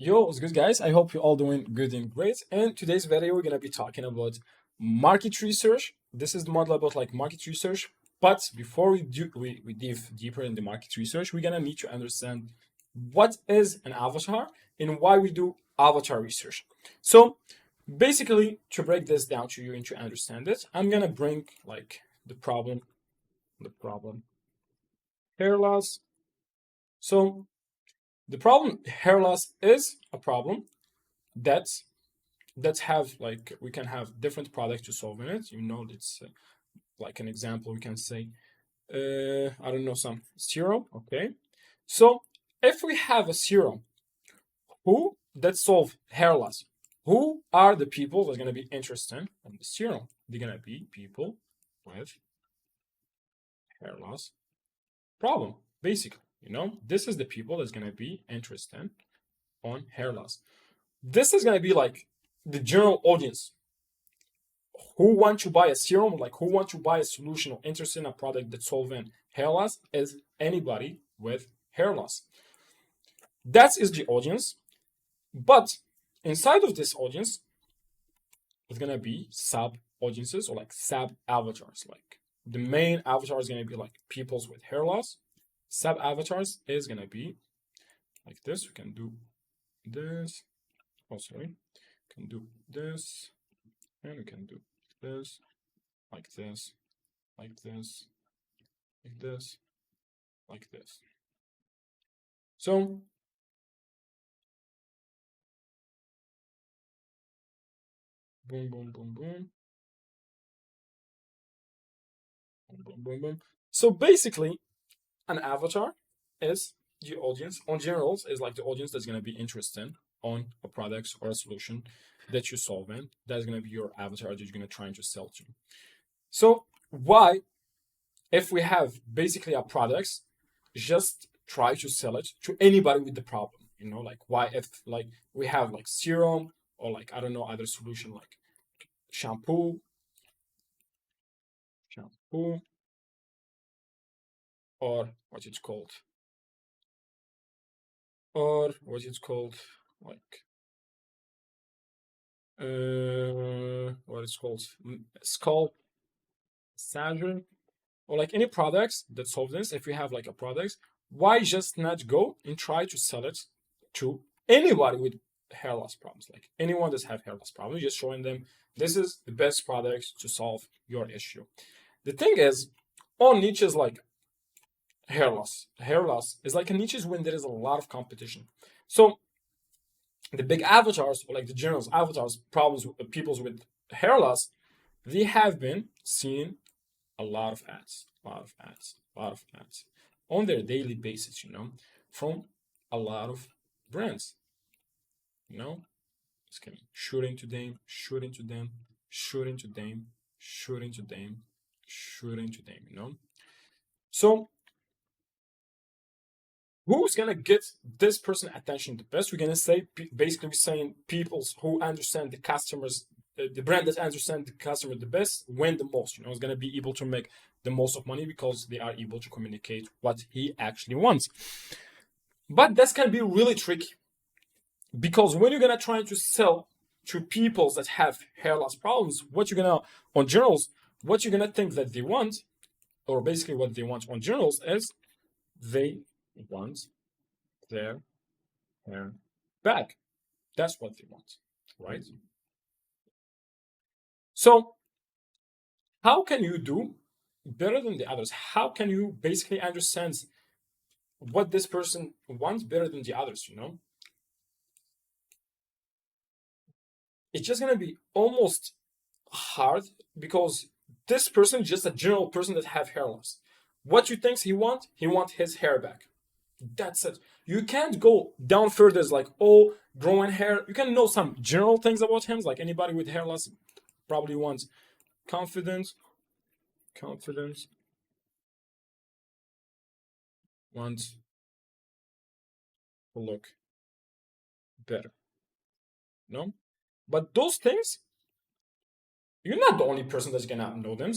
Yo, what's good, guys? I hope you're all doing good and great. In today's video, we're gonna be talking about market research. This is the model about like market research. But before we dive deeper in the market research, we're gonna need to understand what is an avatar and why we do avatar research. So basically, to break this down to you and to understand it, I'm gonna bring like the problem hair loss. So the problem hair loss is a problem that's have like we can have different products to solve in it. It's like an example. We can say, I don't know, some serum. Okay, so if we have a serum who that solve hair loss, who are the people that's gonna be interested in the serum? They're gonna be people with hair loss problem, basically. This is the people that's gonna be interested on hair loss. This is gonna be like the general audience who want to buy a serum, like who want to buy a solution or interested in a product that's solving hair loss is anybody with hair loss. That is the audience. But inside of this audience, it's gonna be sub audiences or like sub avatars. Like the main avatar is gonna be like peoples with hair loss. Sub avatars is gonna be like this. We can do this. Oh, sorry. We can do this. And we can do this, like this, like this, like this, like this. So boom, boom, boom, boom, boom, boom, boom, boom. So basically, an avatar is the audience. On generals, is like the audience that's gonna be interested on a product or a solution that you solve in. That's gonna be your avatar that you're gonna try to sell to. So why, if we have basically our products, just try to sell it to anybody with the problem? Like why if like we have like serum or like I don't know other solution like shampoo, or what it's called, like what it's called, scalp surgery, or like any products that solve this. If we have like a product, why just not go and try to sell it to anybody with hair loss problems? Like anyone that's have hair loss problems, just showing them this is the best product to solve your issue. The thing is, on niches like hair loss, is like a niches when there is a lot of competition. So the big avatars, or like the general avatars problems with peoples with hair loss, they have been seeing a lot of ads, on their daily basis, from a lot of brands, you know, just kidding, shooting to them, shooting to them, shooting to them, shooting to them, shooting to them. So who's gonna get this person attention the best? We're gonna say basically we're saying people who understand the customers, the brand that understand the customer the best win the most. Is gonna be able to make the most of money because they are able to communicate what he actually wants. But that's gonna be really tricky because when you're gonna try to sell to people that have hair loss problems, what you're gonna on journals, what you're gonna think that they want, or basically what they want on journals is they want their hair back. That's what they want, right? So, how can you do better than the others? How can you basically understand what this person wants better than the others? It's just gonna be almost hard because this person is just a general person that have hair loss. What you think he want? He want his hair back. That's it. You can't go down further as like, oh, growing hair. You can know some general things about him, like anybody with hair loss probably wants confidence, wants to look better. No? But those things, you're not the only person that's gonna know them.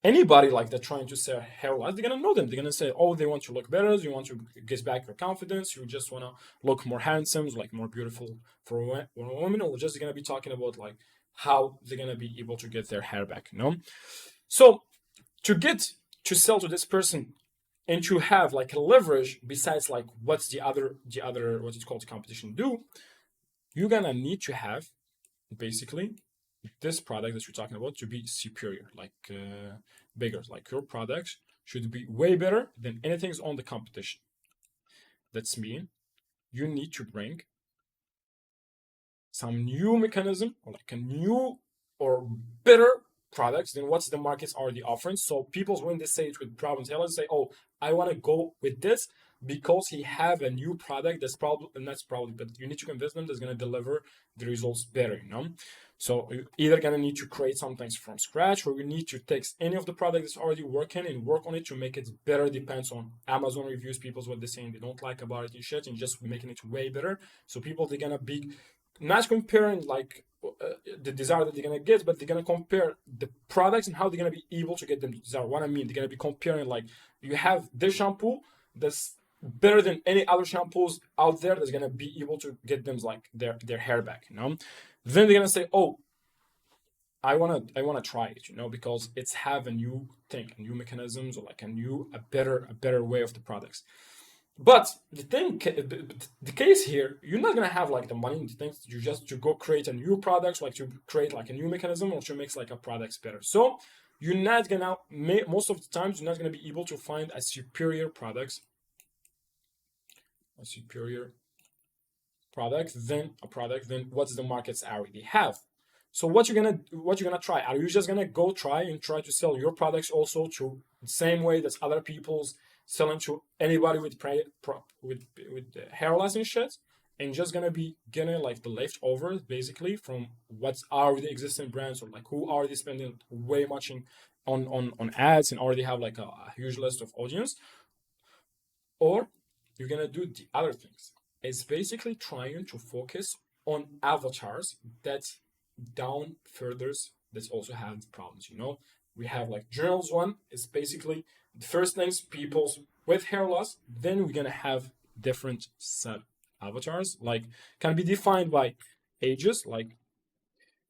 anybody like that trying to sell hair loss, they're gonna know them. They're gonna say, oh, they want to look better, you want to get back your confidence, you just wanna look more handsome, like more beautiful for a woman, or just gonna be talking about like how they're gonna be able to get their hair back, you know? So to get to sell to this person and to have like a leverage besides like what's the other what it's called competition do, you're gonna need to have basically this product that you're talking about to be superior, like bigger. Like your products should be way better than anything's on the competition. That's mean you need to bring some new mechanism or like a new or better products than what's the market's already offering. So people, when they say it with problems, they say, oh, I want to go with this because he have a new product that's probably, and that's probably, but you need to convince them that's going to deliver the results better, you know? So you're either going to need to create some things from scratch, or you need to take any of the product that's already working and work on it to make it better. Depends on Amazon reviews, people's what they're saying they don't like about it and shit, and just making it way better. So people, they're going to be not comparing like the desire that they're gonna get, but they're gonna compare the products and how they're gonna be able to get them to desire. What I mean, they're gonna be comparing like you have this shampoo that's better than any other shampoos out there that's gonna be able to get them like their hair back, you know. Then they're gonna say, oh, I wanna try it, you know, because it's have a new thing, new mechanisms, or like a better way of the products. But the case here, you're not gonna have like the money and the things you just to go create a new products, like to create like a new mechanism or to make like a products better. So you're not gonna most of the times you're not gonna be able to find a superior product than a product than what's the markets already have. So what you're gonna try? Are you just gonna go try to sell your products also to the same way that other people's selling to anybody with hair loss and shit, and just gonna be getting like the leftovers basically from what's already existing brands, or like who already spending way much on ads and already have like a huge list of audience? Or you're gonna do the other things. It's basically trying to focus on avatars that down furthers that also have problems, you know. We have like journals one is basically the first things people with hair loss, then we're gonna have different set avatars, like can be defined by ages, like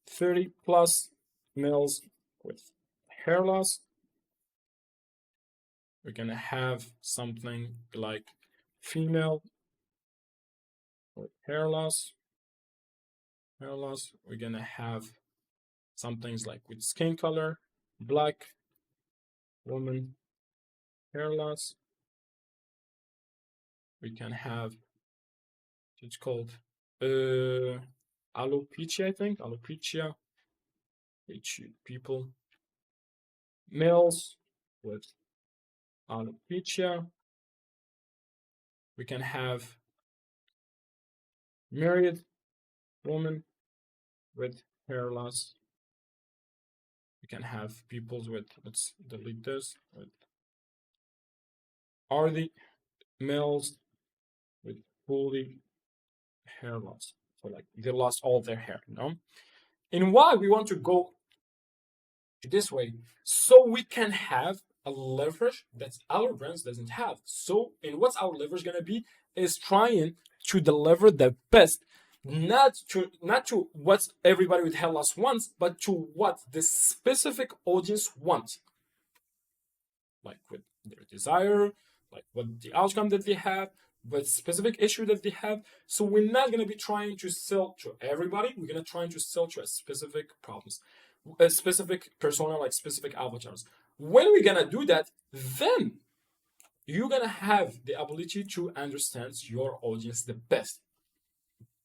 30 plus males with hair loss. We're gonna have something like female with hair loss. We're gonna have some things like with skin color, black woman, hair loss. We can have, it's called alopecia, I think, alopecia, people, males with alopecia. We can have married woman with hair loss. We can have people with, let's delete this, with are the males with fully hair loss. So like they lost all their hair, you know? And why we want to go this way? So we can have a leverage that our brands doesn't have. So, and what's our leverage gonna be is trying to deliver the best, not to what everybody with hair loss wants, but to what the specific audience wants, like with their desire, like what the outcome that they have, what specific issue that they have. So we're not gonna be trying to sell to everybody. We're gonna try to sell to a specific problems, a specific persona, like specific avatars. When we're gonna do that, then you're gonna have the ability to understand your audience the best.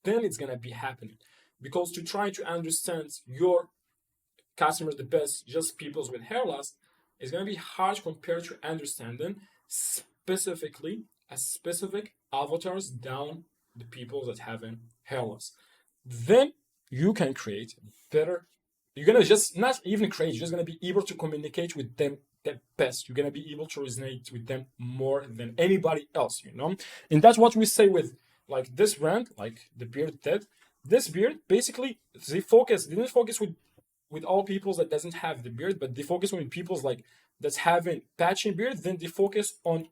Then it's gonna be happening, because to try to understand your customers the best, just peoples with hair loss, is gonna be hard compared to understanding specifically a specific avatars down the people that having hair loss. Then you can create better. You're gonna just not even create. You're just gonna be able to communicate with them the best. You're gonna be able to resonate with them more than anybody else. You know, and that's what we say with like this brand, like the Beard Dead. This beard basically they didn't focus with with all people that doesn't have the beard, but they focus on people's like that's having patchy beard. Then they focus on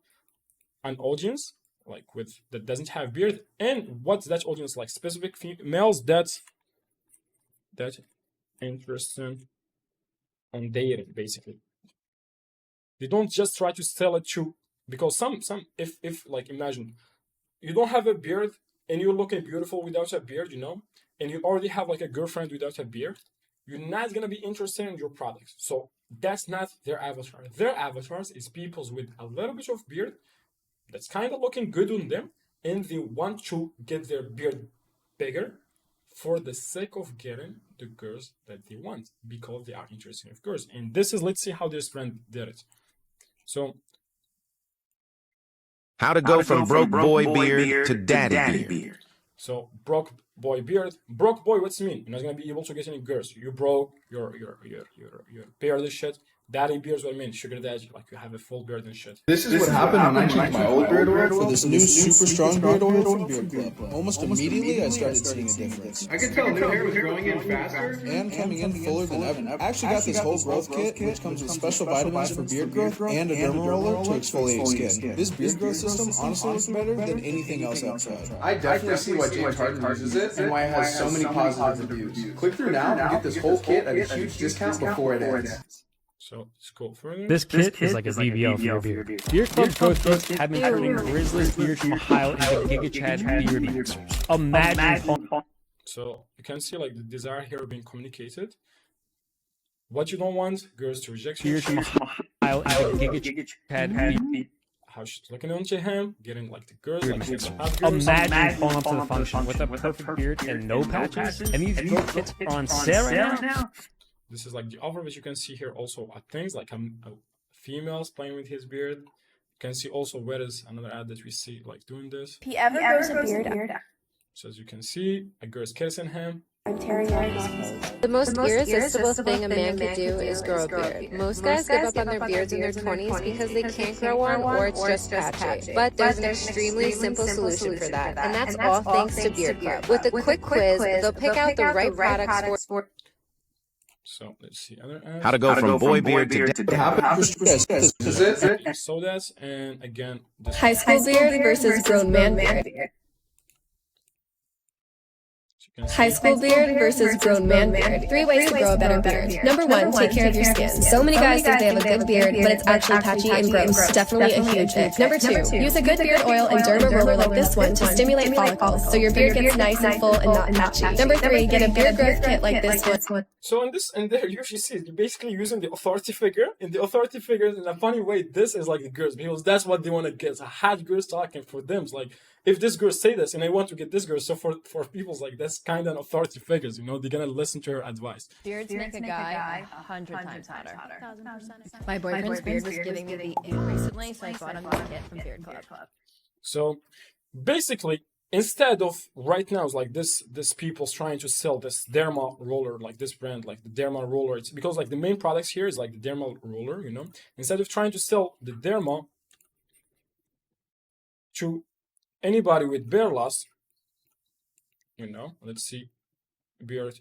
an audience like with that doesn't have beard, and what's that audience like? Specific males that interested on dating, basically. They don't just try to sell it to because some if like imagine you don't have a beard and you're looking beautiful without a beard, you know, and you already have like a girlfriend without a beard, you're not gonna be interested in your products. So that's not their avatar. Their avatars is people with a little bit of beard that's kind of looking good on them, and they want to get their beard bigger for the sake of getting the girls that they want because they are interested in girls. And this is, let's see how this brand did it. So how to go from broke boy beard to daddy beard. So broke boy beard, broke boy, what's it mean? You're not gonna be able to get any girls. You broke, your beard is shit. Daddy beard's what I mean, sugar daddy, like you have a full beard and shit. This is what happened when I changed my old beard oil for this new super strong beard oil from Beard Club. Almost immediately, I started seeing a difference. I could tell new hair was growing in faster And coming in fuller than ever. I actually got this whole growth kit, which comes with special vitamins for beard growth and a derma roller to exfoliate skin. This beard growth system honestly looks better than anything else outside. I definitely see why James Harden uses it and why it has so many positive reviews. Click through now and get this whole kit at a huge discount before it ends. So let's go further. This kit is like a VBO for your beard. Beard Club growth kits have been turning Grizzly's beard from Ohio into Giga Chad beard beards. Imagine. So you can see like the desire here being communicated. What you don't want, girls to reject you. Beard from Ohio into Giga Chad beard. How she's looking onto him, getting like the girls, like she's hot Imagine girls. pulling up to the function with a perfect beard and no patches. And these growth kits are on sale right now. This is like the offer, which you can see here also are things like females playing with his beard. You can see also where is another ad that we see like doing this. If he ever grows a beard, So as you can see, a girl's kissing him. I'm tearing out his clothes. The most irresistible thing a man could do is grow a beard. Most guys give up on their beards in their 20s because they can't grow one or it's just patchy. But there's an extremely simple solution for that, and that's all thanks to Beard Club. With a quick quiz, they'll pick out the right products for. So let's see other ads. How to go from boy beard to daddy. So that's, and again, this High school beard versus grown man beard. High school beard versus grown man beard. 3 ways to grow a better beard. Number 1, take care of your skin. So many guys think they have a good beard, but it's actually patchy and gross. Definitely a huge myth. Number 2, use a good beard oil and derma roller like this one to stimulate follicles, so your beard gets nice and full and not patchy. Number 3, get a beard growth kit like this one. So in this and there, you usually see you're basically using the authority figure. In the authority figure, in a funny way, this is like the girls because that's what they want to get. It's a hot girls talking for them. It's like if this girl say this and I want to get this girl, so for people's like that's kind of an authority figures. You know, they're gonna listen to her advice. Beards make a guy 100 times hotter. My boyfriend's beard was giving me the ick recently, so I bought him the kit from Beard Club. So basically, instead of right now, it's like this people's trying to sell this derma roller, like this brand, like the derma roller. It's because like the main products here is like the derma roller, you know. Instead of trying to sell the derma to anybody with beard loss, you know, let's see, beard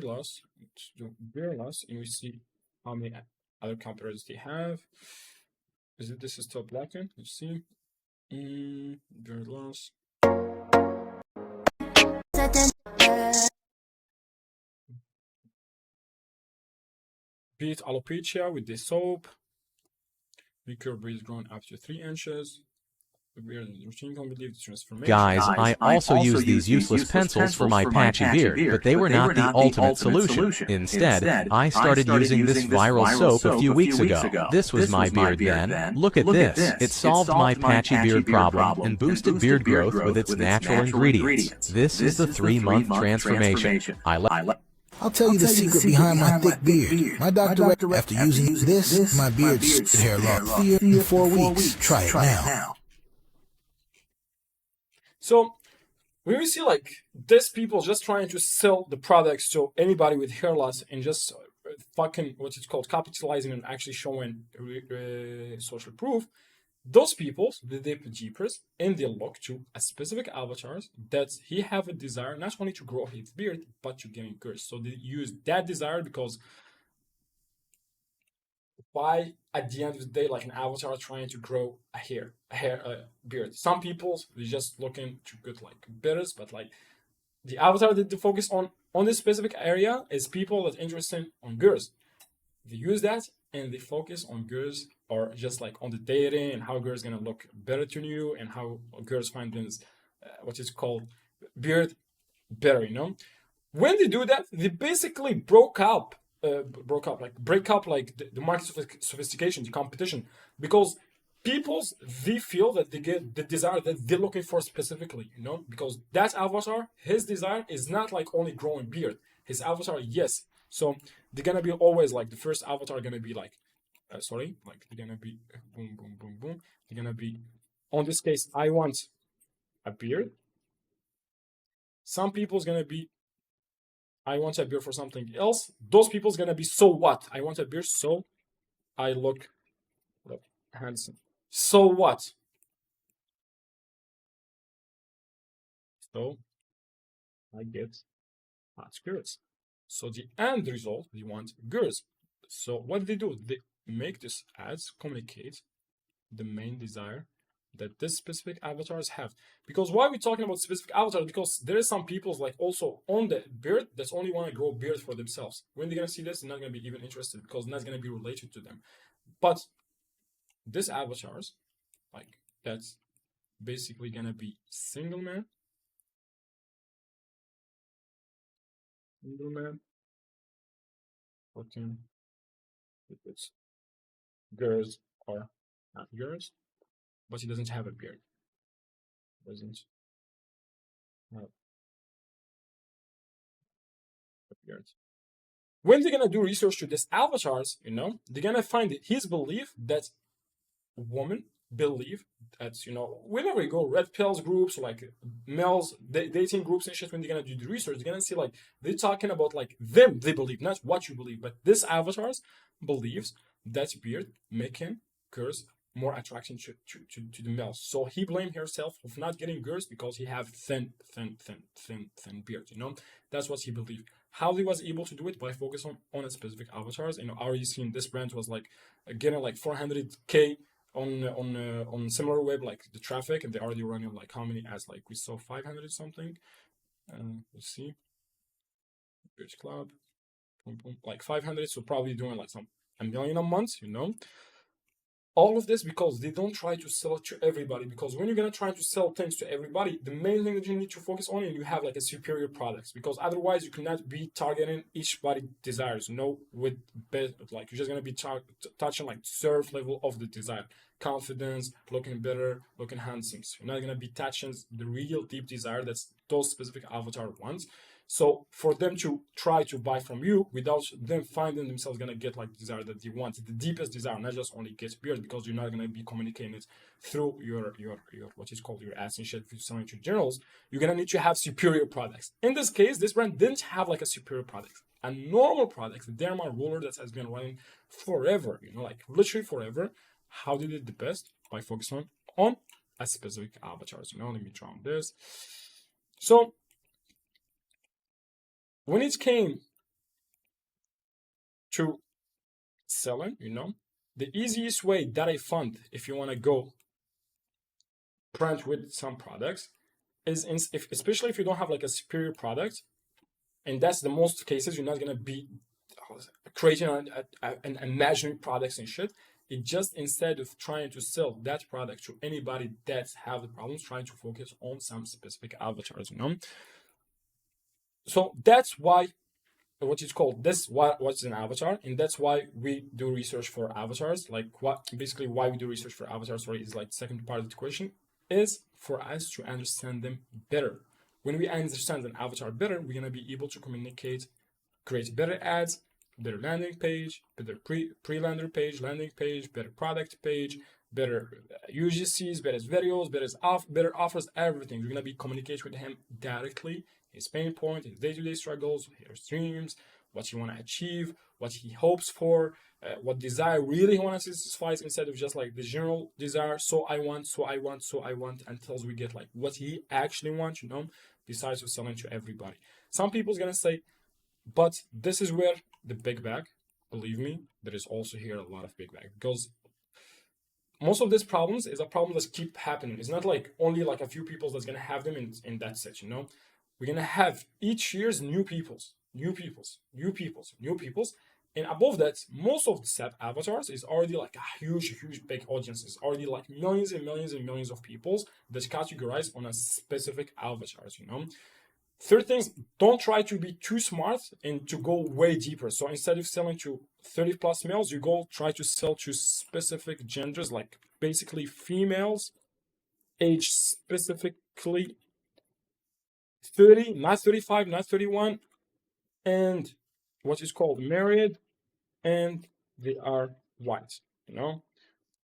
loss. Let's do beard loss, and we see how many other competitors they have. This is still blackened? Let's see. Beard loss. Beat alopecia with this soap. Make your beard grown up to 3 inches. Guys, I also use these useless pencils for my patchy beard, but they were not the ultimate solution. Instead, I started using this viral soap a few weeks ago. This was my beard then. Look at this. It solved my patchy beard problem and boosted beard growth with its natural ingredients. This is the 3-month transformation. I'll tell you the secret behind my thick beard. My doctor recommended after using this, my beard hair lost in 4 weeks. Try it now. So when we see like this people just trying to sell the products to anybody with hair loss and just fucking what's it called capitalizing and actually showing social proof, those people, they dip jeepers and they look to a specific avatars that he have a desire not only to grow his beard but to get girls. So they use that desire because why at the end of the day, like an avatar trying to grow a beard. Some people they just looking to get like beards, but like the avatar that they focus on this specific area is people that interested on girls. They use that and they focus on girls or just like on the dating and how girls gonna look better to you and how girls find this what is called beard better. When they do that, they basically break up like the market sophistication, the competition, because they feel that they get the desire that they're looking for specifically, because that avatar, his desire is not like only growing beard. His avatar, yes. So they're gonna be always like the first avatar gonna be like, they're gonna be boom, boom, boom, boom. They're gonna be, on this case, I want a beard. Some people's gonna be, I want a beard for something else. Those people's gonna be, so what? I want a beard so I look handsome. So what? So I get hot girls. So the end result, they want girls. So what they do? They make this ads communicate the main desire that this specific avatars have. Because why are we talking about specific avatars? Because there is some people like also on the beard that's only want to grow beard for themselves. When they're gonna see this, they're not gonna be even interested because that's gonna be related to them. But this avatars, like that's basically gonna be single man, looking if it's girls or not girls, but he doesn't have a beard. Doesn't have a beard. When they're gonna do research to this avatars, they're gonna find his belief that women believe that, whenever you go red pills groups, like males dating groups and shit, when they're gonna do the research, they're gonna see like they're talking about like them, they believe, not what you believe, but this avatars believes that beard making girls more attraction to the males. So he blamed himself of not getting girls because he have thin beard, That's what he believed. How he was able to do it? By focusing on a specific avatars. Already seen this brand was like getting like 400K on similar web, like the traffic, and they already running like how many ads? Like we saw 500 something. Let's see. Beach Club, boom, boom, like 500. So probably doing like a million a month, All of this because they don't try to sell it to everybody. Because when you're gonna try to sell things to everybody, the main thing that you need to focus on, and you have like a superior products. Because otherwise, you cannot be targeting each body desires. With like you're just gonna be touching like surface level of the desire, confidence, looking better, looking handsome. So you're not gonna be touching the real deep desire that's those specific avatar wants. So for them to try to buy from you without them finding themselves gonna get like the desire that they want, the deepest desire, not just only get beard, because you're not gonna be communicating it through your what is called your ads and shit. If you're selling to generals, you're gonna need to have superior products. In this case, this brand didn't have like a superior product. A normal product, the Derma roller that has been running forever, like literally forever. How they did the best? By focusing on a specific avatars. Let me draw on this. So when it came to selling, the easiest way that I found, if you want to go brand with some products, is especially if you don't have like a superior product, and that's the most cases, you're not gonna be creating an imaginary products and shit. It just, instead of trying to sell that product to anybody that have the problems, trying to focus on some specific avatars, So that's why what's an avatar, and that's why we do research for avatars. Like why we do research for avatars, is like second part of the question, is for us to understand them better. When we understand an avatar better, we're gonna be able to create better ads, better landing page, better pre-landing page, better product page, better UGCs, better videos, better offers, everything. We're gonna be communicating with him directly, his pain point, his day-to-day struggles, his dreams, what he want to achieve, what he hopes for, what desire really he wants to satisfy, instead of just like the general desire. So I want, until we get like what he actually wants, you know, besides of selling to everybody. Some people's gonna say, but this is where the big bag, believe me, there is also here a lot of big bag, because most of these problems is a problem that keep happening. It's not like only like a few people that's gonna have them in that set, you know. We're gonna have each year's new peoples, and above that, most of the set avatars is already like a huge big audience. It's already like millions and millions of peoples that's categorized on a specific avatars, you know. Third things, don't try to be too smart and to go way deeper. So instead of selling to 30 plus males, you go try to sell to specific genders, like basically females, age specifically 30, not 35, not 31, and what is called married, and they are white, you know,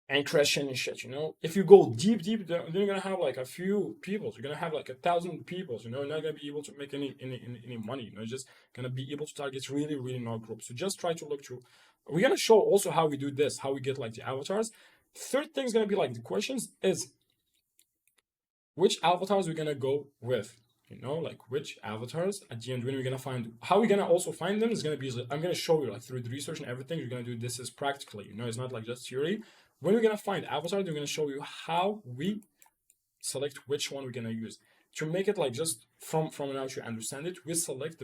and Christian and shit, you know. If you go deep, then you're gonna have like a few people. You're gonna have like 1,000 people, you know. You're not gonna be able to make any money, you know. You're just gonna be able to target really narrow groups. So just try to look through. We're gonna show also how we do this, how we get like the avatars. Third thing is gonna be like the questions is which avatars we're gonna go with, you know, like which avatars at the end when we're gonna find. How we're gonna also find them is gonna be, I'm gonna show you like through the research and everything. You're gonna do this is practically, you know. It's not like just theory. When we're gonna find avatars, we're gonna show you how we select which one we're gonna use. To make it like just from now to understand it, we select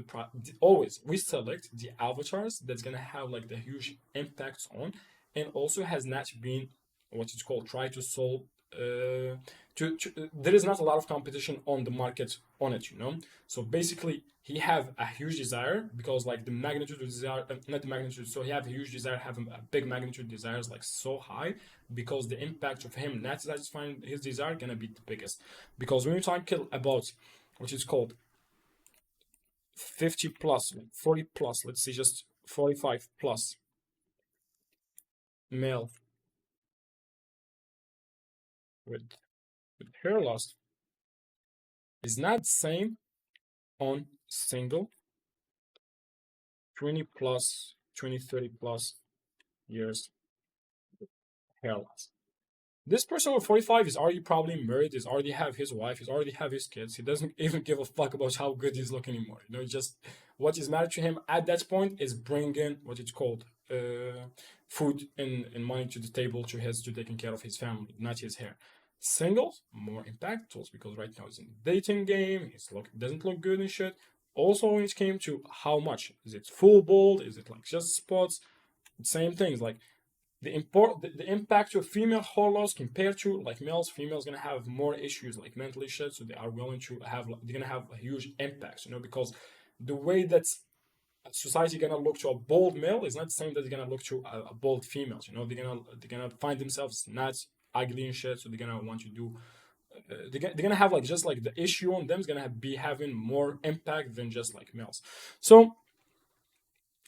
we select the avatars that's gonna have like the huge impacts on, and also has not been what it's called try to solve. There is not a lot of competition on the market on it, you know. So basically, he have a huge desire because like the magnitude of desire, not the magnitude. So he have a huge desire, having a big magnitude desires like so high, because the impact of him not satisfying his desire gonna be the biggest. Because when you talk about what is called 50 plus, 40 plus, let's say just 45 plus male with hair loss is not the same on single 20 plus 30 plus years hair loss. This person with 45 is already probably married, is already have his wife, is already have his kids. He doesn't even give a fuck about how good he's looking anymore, you know. Just what is matter to him at that point is bringing what it's called food and money to the table to taking care of his family, not his hair. Singles, more impactful, because right now he's in the dating game, doesn't look good and shit. Also, when it came to how much, is it full bald, is it like just spots, same things. Like the impact of female hair loss compared to like males, females gonna have more issues like mentally shit, so they are willing to have, they're gonna have a huge impact, you know, because the way that society gonna look to a bald male is not the same that they're gonna look to a bald female, you know. They're gonna find themselves not ugly and shit, so they're gonna want to do they're gonna have like just like the issue on them is gonna be having more impact than just like males. So,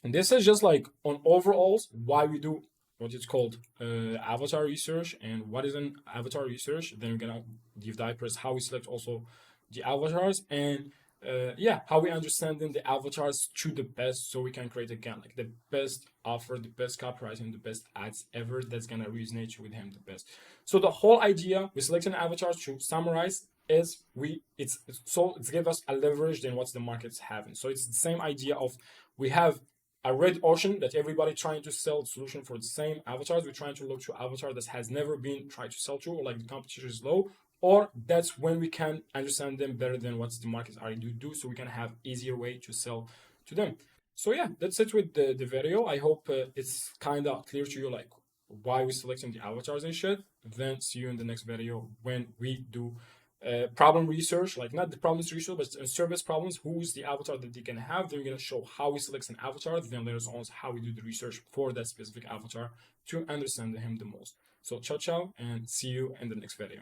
and this is just like on overalls why we do what it's called avatar research, and what is an avatar research. Then we're gonna deep dive how we select also the avatars, and how we understand the avatars to the best, so we can create again like the best offer, the best copywriting, the best ads ever that's gonna resonate with him the best. So the whole idea we select an avatar, to summarize, is it's give us a leverage than what's the market's having. So it's the same idea of we have a red ocean that everybody trying to sell solution for the same avatars. We're trying to look to avatar that has never been tried to sell to, or like the competition is low, or that's when we can understand them better than what the markets already do, so we can have easier way to sell to them. So yeah, that's it with the video. I hope it's kind of clear to you like why we're selecting the avatars and shit. Then see you in the next video when we do problem research, like not the problems research, but service problems. Who's the avatar that they can have? Then we're gonna show how we select an avatar. Then later on how we do the research for that specific avatar to understand him the most. So ciao, and see you in the next video.